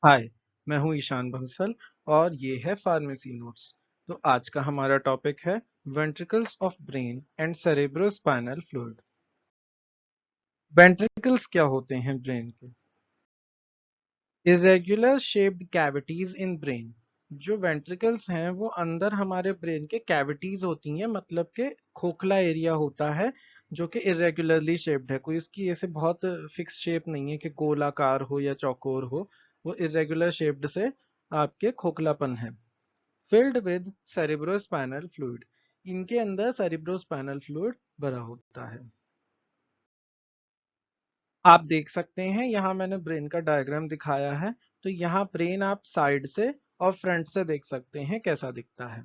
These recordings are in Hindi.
हाय, मैं हूँ ईशान बंसल और ये है फार्मेसी नोट्स। तो आज का हमारा टॉपिक है ventricles of brain and cerebrospinal fluid. Ventricles क्या होते हैं ब्रेन के? Irregular shaped cavities in brain. जो वेंट्रिकल्स हैं वो अंदर हमारे ब्रेन के कैविटीज होती हैं, मतलब के खोखला एरिया होता है जो कि इरेगुलरली शेप्ड है। कोई इसकी ऐसे बहुत फिक्स शेप नहीं है कि गोलाकार हो या चौकोर हो। वो इरेगुलर शेप्ड से आपके खोखलापन है। Filled with cerebrospinal fluid. इनके अंदर सेरिब्रोस्पाइनल फ्लूइड भरा होता है। आप देख सकते हैं यहाँ मैंने ब्रेन का डायग्राम दिखाया है। तो यहाँ ब्रेन आप साइड से और फ्रंट से देख सकते हैं कैसा दिखता है।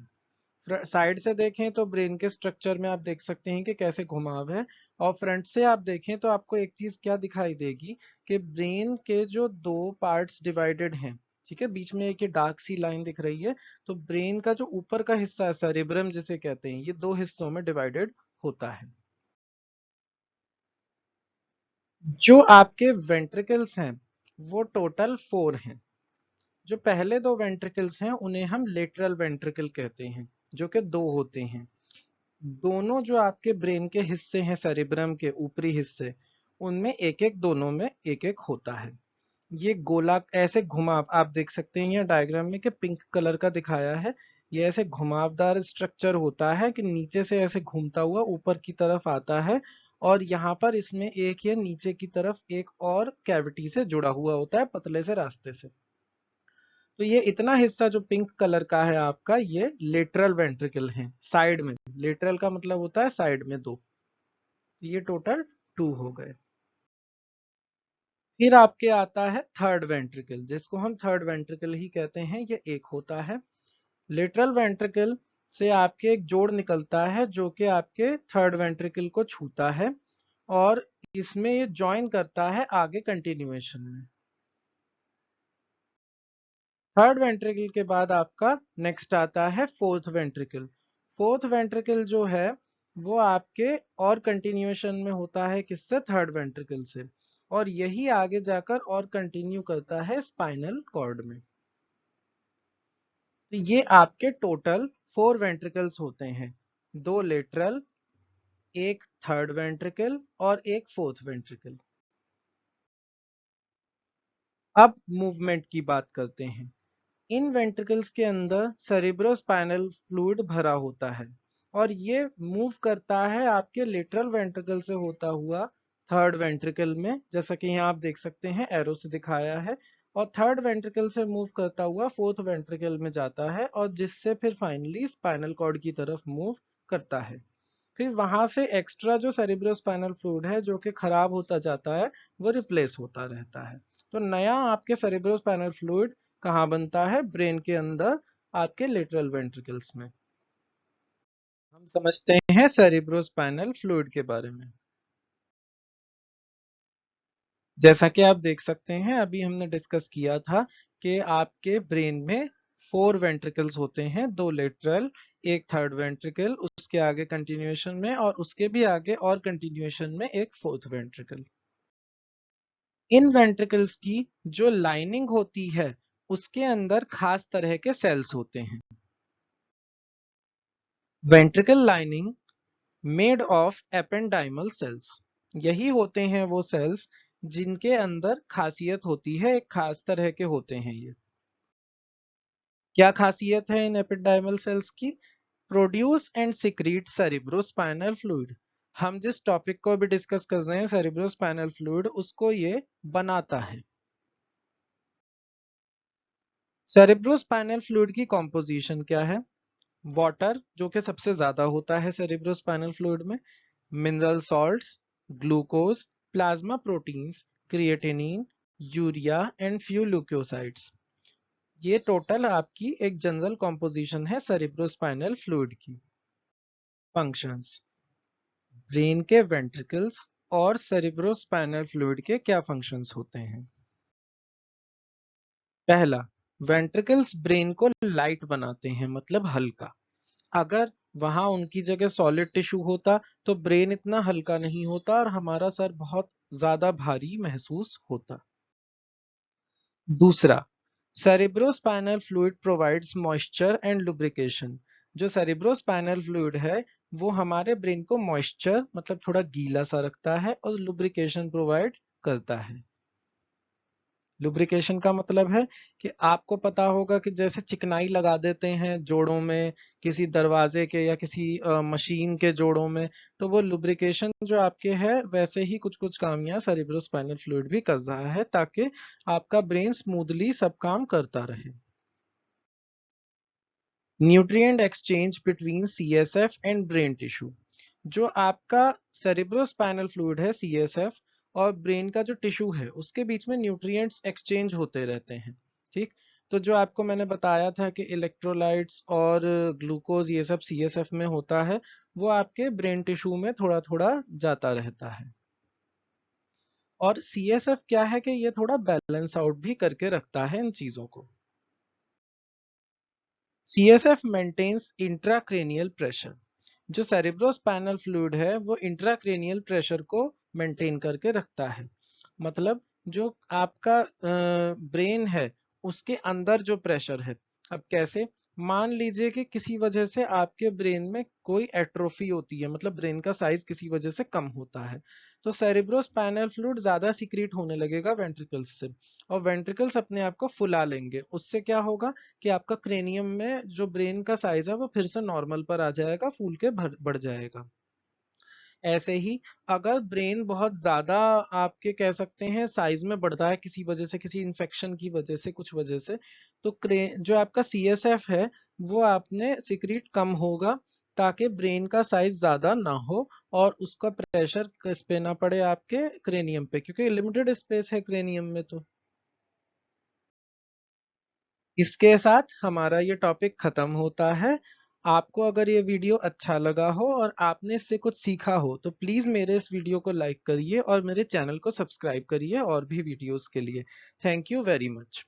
साइड से देखें तो ब्रेन के स्ट्रक्चर में आप देख सकते हैं कि कैसे घुमाव है। और फ्रंट से आप देखें तो आपको एक चीज क्या दिखाई देगी कि ब्रेन के जो दो पार्ट्स डिवाइडेड हैं, ठीक है, बीच में एक ये डार्क सी लाइन दिख रही है। तो ब्रेन का जो ऊपर का हिस्सा है, सेरिब्रम जिसे कहते हैं, ये दो हिस्सों में डिवाइडेड होता है। जो आपके वेंट्रिकल्स हैं वो टोटल 4 हैं। जो पहले दो वेंट्रिकल्स हैं उन्हें हम लेटरल वेंट्रिकल कहते हैं, जो कि दो होते हैं। दोनों जो आपके ब्रेन के हिस्से हैं सेरिब्रम के ऊपरी हिस्से, उनमें एक एक, दोनों में एक एक होता है। ये गोला ऐसे घुमाव आप देख सकते हैं यहाँ डायग्राम में कि पिंक कलर का दिखाया है। ये ऐसे घुमावदार स्ट्रक्चर होता है कि नीचे से ऐसे घूमता हुआ ऊपर की तरफ आता है। और यहाँ पर इसमें एक ये नीचे की तरफ एक और कैविटी से जुड़ा हुआ होता है, पतले से रास्ते से। तो ये इतना हिस्सा जो पिंक कलर का है आपका, ये लेटरल वेंट्रिकल है, साइड में। लेटरल का मतलब होता है साइड में दो। ये टोटल 2 हो गए। फिर आपके आता है थर्ड वेंट्रिकल, जिसको हम थर्ड वेंट्रिकल ही कहते हैं। ये एक होता है। लेटरल वेंट्रिकल से आपके एक जोड़ निकलता है जो कि आपके थर्ड वेंट्रिकल को छूता है और इसमें ये ज्वाइन करता है आगे कंटिन्यूएशन में। थर्ड वेंट्रिकल के बाद आपका नेक्स्ट आता है फोर्थ वेंट्रिकल। फोर्थ वेंट्रिकल जो है वो आपके और कंटिन्यूएशन में होता है, किससे? थर्ड वेंट्रिकल से। और यही आगे जाकर और कंटिन्यू करता है स्पाइनल कॉर्ड में। तो ये आपके टोटल 4 वेंट्रिकल्स होते हैं। दो लेटरल, एक थर्ड वेंट्रिकल और एक फोर्थ वेंट्रिकल। अब मूवमेंट की बात करते हैं। इन वेंट्रिकल्स के अंदर सेरिब्रोस्पाइनल फ्लूइड भरा होता है और ये मूव करता है आपके लेटरल वेंट्रिकल से होता हुआ थर्ड वेंट्रिकल में, जैसा कि यहाँ आप देख सकते हैं एरो से दिखाया है। और थर्ड वेंट्रिकल से मूव करता हुआ फोर्थ वेंट्रिकल में जाता है और जिससे फिर फाइनली स्पाइनल कॉर्ड की तरफ मूव करता है। फिर वहां से एक्स्ट्रा जो सेरिब्रोस्पाइनल फ्लूइड है जो कि खराब होता जाता है, वो रिप्लेस होता रहता है। तो नया आपके सेरिब्रोस्पाइनल फ्लूइड कहाँ बनता है? ब्रेन के अंदर, आपके लेटरल वेंट्रिकल्स में। हम समझते हैं सेरिब्रोस्पाइनल फ्लूइड के बारे में। जैसा कि आप देख सकते हैं, अभी हमने डिस्कस किया था कि आपके ब्रेन में 4 वेंट्रिकल्स होते हैं, दो लेटरल, एक थर्ड वेंट्रिकल, उसके आगे कंटिन्यूएशन में और उसके भी आगे और कंटिन्यूएशन में एक फोर्थ वेंट्रिकल। इन वेंट्रिकल्स की जो लाइनिंग होती है उसके अंदर खास तरह के सेल्स होते हैं। Ventricle lining made of ependymal sales. यही होते हैं वो सेल्स जिनके अंदर खासियत होती है, एक खास तरह के होते हैं ये। क्या खासियत है इन एपेंडाइमल सेल्स की? Produce and secrete cerebrospinal fluid. हम जिस टॉपिक को अभी डिस्कस कर रहे हैं, सेरिब्रोस्पाइनल फ्लूइड, उसको ये बनाता है। सेरिब्रोस्पाइनल फ्लूइड की कॉम्पोजिशन क्या है? वाटर जो कि सबसे ज्यादा होता है सेरिब्रोस्पाइनल फ्लूइड में, mineral salts, glucose, plasma proteins, creatinine, urea and few leucocytes. ये टोटल आपकी एक जनरल कॉम्पोजिशन है सेरिब्रोस्पाइनल फ्लूइड की। फंक्शंस। ब्रेन के वेंट्रिकल्स और सेरिब्रोस्पाइनल फ्लूइड के क्या फंक्शंस होते हैं? पहला, वेंट्रिकल्स ब्रेन को लाइट बनाते हैं, मतलब हल्का। अगर वहां उनकी जगह सॉलिड टिश्यू होता तो ब्रेन इतना हल्का नहीं होता और हमारा सर बहुत ज्यादा भारी महसूस होता। दूसरा, cerebrospinal fluid provides moisture and lubrication. जो सेरिब्रोस्पाइनल फ्लूइड है वो हमारे ब्रेन को मॉइस्चर मतलब थोड़ा गीला सा रखता है और लुब्रिकेशन प्रोवाइड करता है। लुब्रिकेशन का मतलब है कि आपको पता होगा कि जैसे चिकनाई लगा देते हैं जोड़ों में, किसी दरवाजे के या किसी मशीन के जोड़ों में, तो वो लुब्रिकेशन जो आपके है वैसे ही कुछ कुछ काम यहाँ सेरिब्रोस्पाइनल फ्लूइड भी कर रहा है ताकि आपका ब्रेन स्मूथली सब काम करता रहे। Nutrient exchange between CSF and brain tissue. जो आपका सेरिब्रोस्पाइनल फ्लूइड है सीएसएफ और ब्रेन का जो टिश्यू है उसके बीच में न्यूट्रिएंट्स एक्सचेंज होते रहते हैं। ठीक, तो जो आपको मैंने बताया था कि इलेक्ट्रोलाइट्स और ग्लूकोज ये सब सीएसएफ में होता है वो आपके ब्रेन टिश्यू में थोड़ा थोड़ा जाता रहता है। और सीएसएफ क्या है कि ये थोड़ा बैलेंस आउट भी करके रखता है इन चीजों को। CSF maintains intracranial pressure. जो सेरिब्रोस्पाइनल फ्लूइड है वो इंट्राक्रेनियल प्रेशर को मेंटेन करके रखता है। मतलब जो आपका ब्रेन है उसके अंदर जो प्रेशर है, अब कैसे, मान लीजिए कि किसी वजह से आपके ब्रेन में कोई एट्रोफी होती है, मतलब ब्रेन का साइज किसी वजह से कम होता है, तो सेरिब्रोस्पाइनल फ्लूइड ज्यादा सीक्रेट होने लगेगा वेंट्रिकल्स से और वेंट्रिकल्स अपने आप को फुला लेंगे। उससे क्या होगा कि आपका क्रेनियम में जो ब्रेन का साइज है वो फिर से नॉर्मल पर आ जाएगा, फूल के बढ़ जाएगा। ऐसे ही अगर ब्रेन बहुत ज्यादा आपके कह सकते हैं साइज में बढ़ता है किसी वजह से, किसी इन्फेक्शन की वजह से, कुछ वजह से, तो जो आपका सीएसएफ है वो आपने सीक्रेट कम होगा ताकि ब्रेन का साइज ज्यादा ना हो और उसका प्रेशर किस पे ना पड़े, आपके क्रेनियम पे, क्योंकि लिमिटेड स्पेस है क्रेनियम में। तो इसके साथ हमारा ये टॉपिक खत्म होता है। आपको अगर ये वीडियो अच्छा लगा हो और आपने इससे कुछ सीखा हो तो प्लीज मेरे इस वीडियो को लाइक करिए और मेरे चैनल को सब्सक्राइब करिए और भी वीडियोस के लिए। Thank you very much.